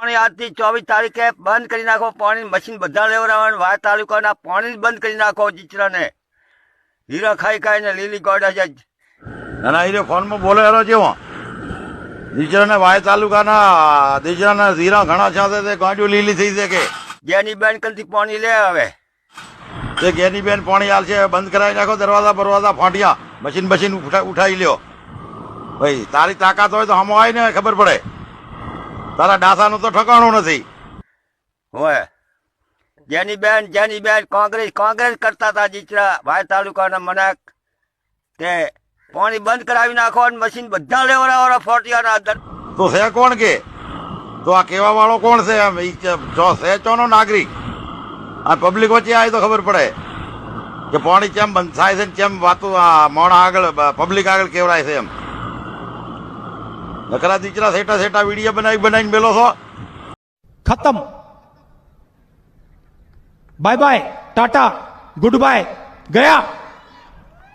પાણી આજથી 24 તારીખે બંધ કરી નાખો. પાણી મશીન બધા લેવડાવવાનું. વાય તાલુકાના પાણી બંધ કરી નાખો. જીચરાને હીરા ખાઈ ખાઈને લીલી ગોડા જાય. ના હીરો ફોનમાં બોલે હેરો જેવો દીચરાને વાય તાલુકાના દીચરાના હીરા ઘણા છે તે ગાંડીઓ લીલી થઈ છે કે જેની બેન કંથી પાણી લે આવે તે ગેની બેન પાણી હાલ છે બંધ કરાવી નાખો. દરવાજા બરવાજા ફાંટ્યા મશીન ઉઠાવી લ્યો. ભાઈ તારી તાકાત હોય તો હમો આવી ને ખબર પડે. તારા ડાસાનું તો ઠકાણું નથી. હોય જેની બેન કોંગ્રેસ કરતા હતા જીચરા વાય તાલુકાના મનાક તે પાણી બંધ કરાવી નાખો અને મશીન બધા લેવડાવવાના ફોટિયાના અંદર. તો છે કોણ કે તો આ કહેવા વાળો કોણ છે? આમ છે ચોનો નાગરિક. આ પબ્લિક વચ્ચે આવી તો ખબર પડે કે પાણી કેમ બંધ થાય છે, કેમ વાતો મોણા આગળ પબ્લિક આગળ કેવડાય છે. એમ નકરા દીચરા સેટા વિડીયો બનાવીને મેલો છો. खत्म. Bye bye tata goodbye गया.